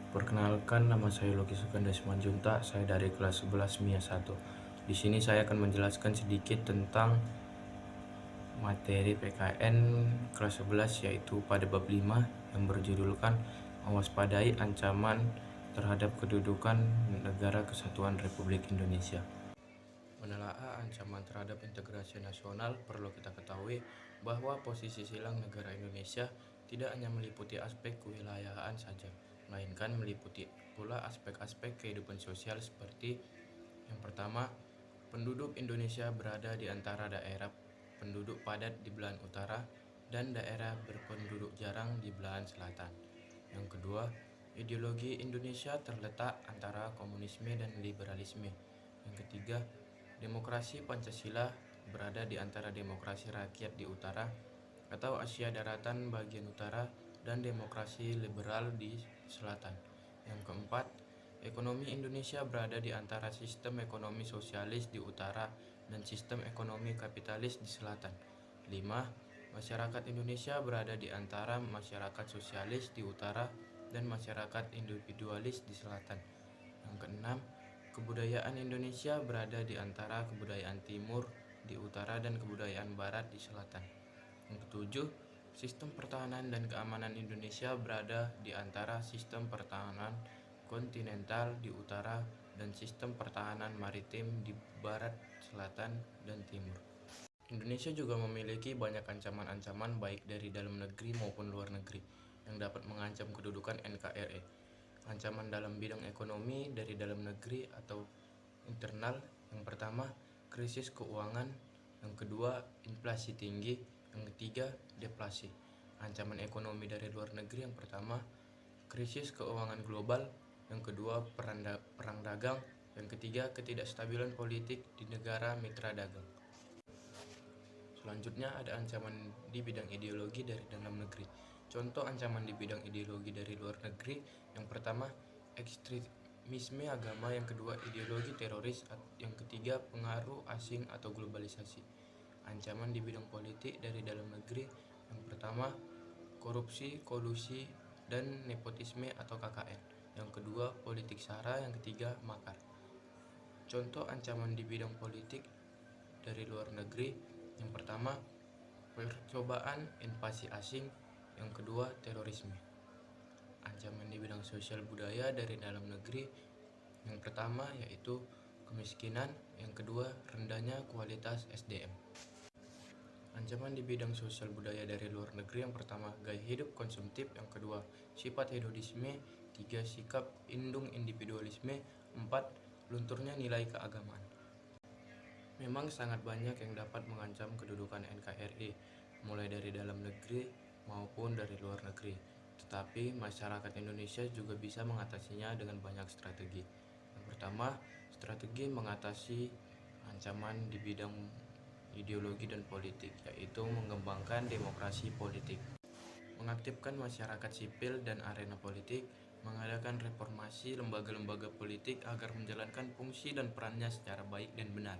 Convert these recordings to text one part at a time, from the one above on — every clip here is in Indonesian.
Perkenalkan, nama saya Loki Sukanda Simanjuntak, saya dari kelas 11 MIA 1. Di sini saya akan menjelaskan sedikit tentang materi PKN kelas 11, yaitu pada bab 5 yang berjudulkan mewaspadai ancaman terhadap kedudukan negara kesatuan Republik Indonesia. Menelaah ancaman terhadap integrasi nasional, perlu kita ketahui bahwa posisi silang negara Indonesia tidak hanya meliputi aspek kewilayahan saja, melainkan meliputi pula aspek-aspek kehidupan sosial seperti yang pertama, penduduk Indonesia berada di antara daerah penduduk padat di belahan utara dan daerah berpenduduk jarang di belahan selatan. Yang kedua, ideologi Indonesia terletak antara komunisme dan liberalisme. Yang ketiga, demokrasi Pancasila berada di antara demokrasi rakyat di utara atau Asia Daratan bagian utara dan demokrasi liberal di selatan. Yang keempat, ekonomi Indonesia berada di antara sistem ekonomi sosialis di utara dan sistem ekonomi kapitalis di selatan. 5. Masyarakat Indonesia berada di antara masyarakat sosialis di utara dan masyarakat individualis di selatan. Yang keenam, kebudayaan Indonesia berada di antara kebudayaan timur di utara dan kebudayaan barat di selatan. Yang ketujuh, sistem pertahanan dan keamanan Indonesia berada di antara sistem pertahanan kontinental di utara dan sistem pertahanan maritim di barat, selatan, dan timur. Indonesia juga memiliki banyak ancaman-ancaman baik dari dalam negeri maupun luar negeri yang dapat mengancam kedudukan NKRI. Ancaman dalam bidang ekonomi dari dalam negeri atau internal, yang pertama, krisis keuangan, yang kedua, inflasi tinggi, yang ketiga, deflasi. Ancaman ekonomi dari luar negeri, yang pertama, krisis keuangan global, yang kedua, perang dagang, yang ketiga, ketidakstabilan politik di negara mitra dagang. Selanjutnya ada ancaman di bidang ideologi dari dalam negeri. Contoh ancaman di bidang ideologi dari luar negeri, yang pertama, ekstremisme agama, yang kedua, ideologi teroris, yang ketiga, pengaruh asing atau globalisasi. Ancaman di bidang politik dari dalam negeri, yang pertama, korupsi, kolusi, dan nepotisme atau KKN. Yang kedua, politik sara, yang ketiga, makar. Contoh ancaman di bidang politik dari luar negeri, yang pertama, percobaan invasi asing, yang kedua, terorisme. Ancaman di bidang sosial budaya dari dalam negeri, yang pertama yaitu kemiskinan, yang kedua, rendahnya kualitas SDM. Ancaman di bidang sosial budaya dari luar negeri, yang pertama, gaya hidup konsumtif, yang kedua, sifat hedonisme, tiga, sikap indung individualisme, empat, lunturnya nilai keagamaan. Memang sangat banyak yang dapat mengancam kedudukan NKRI, mulai dari dalam negeri maupun dari luar negeri. Tetapi masyarakat Indonesia juga bisa mengatasinya dengan banyak strategi. Yang pertama, strategi mengatasi ancaman di bidang ideologi dan politik, yaitu mengembangkan demokrasi politik, mengaktifkan masyarakat sipil dan arena politik, mengadakan reformasi lembaga-lembaga politik agar menjalankan fungsi dan perannya secara baik dan benar,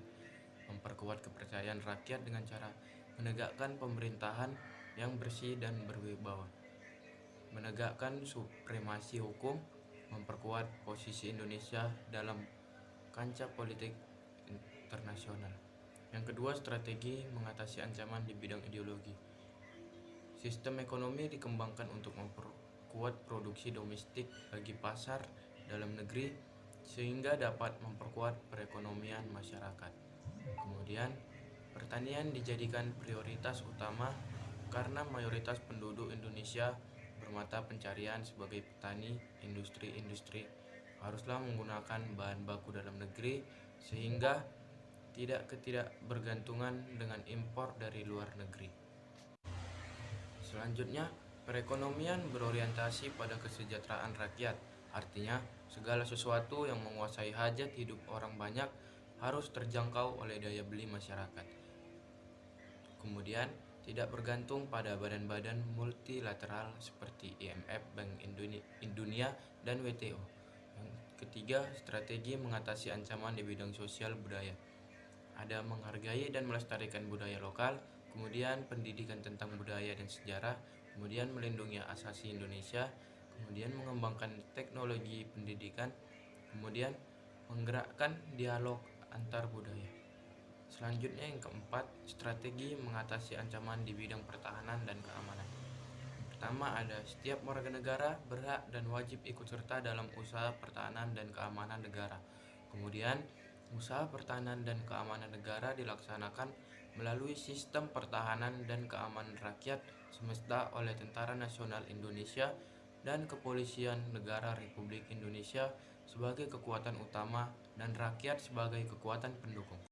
memperkuat kepercayaan rakyat dengan cara menegakkan pemerintahan yang bersih dan berwibawa, menegakkan supremasi hukum, memperkuat posisi Indonesia dalam kancah politik internasional. Yang kedua, strategi mengatasi ancaman di bidang ideologi. Sistem ekonomi dikembangkan untuk memperkuat produksi domestik bagi pasar dalam negeri sehingga dapat memperkuat perekonomian masyarakat. Kemudian, pertanian dijadikan prioritas utama karena mayoritas penduduk Indonesia bermata pencarian sebagai petani. Industri-industri haruslah menggunakan bahan baku dalam negeri sehingga tidak bergantungan dengan impor dari luar negeri. Selanjutnya, perekonomian berorientasi pada kesejahteraan rakyat. Artinya, segala sesuatu yang menguasai hajat hidup orang banyak harus terjangkau oleh daya beli masyarakat. Kemudian, tidak bergantung pada badan-badan multilateral seperti IMF, Bank Dunia, dan WTO. Yang ketiga, ketiga, strategi mengatasi ancaman di bidang sosial budaya. Ada menghargai dan melestarikan budaya lokal, kemudian pendidikan tentang budaya dan sejarah, kemudian melindungi asasi Indonesia, kemudian mengembangkan teknologi pendidikan, kemudian menggerakkan dialog antar budaya. Selanjutnya yang keempat, strategi mengatasi ancaman di bidang pertahanan dan keamanan. Pertama ada setiap warga negara berhak dan wajib ikut serta dalam usaha pertahanan dan keamanan negara. Kemudian, usaha pertahanan dan keamanan negara dilaksanakan melalui sistem pertahanan dan keamanan rakyat semesta oleh Tentara Nasional Indonesia dan Kepolisian Negara Republik Indonesia sebagai kekuatan utama dan rakyat sebagai kekuatan pendukung.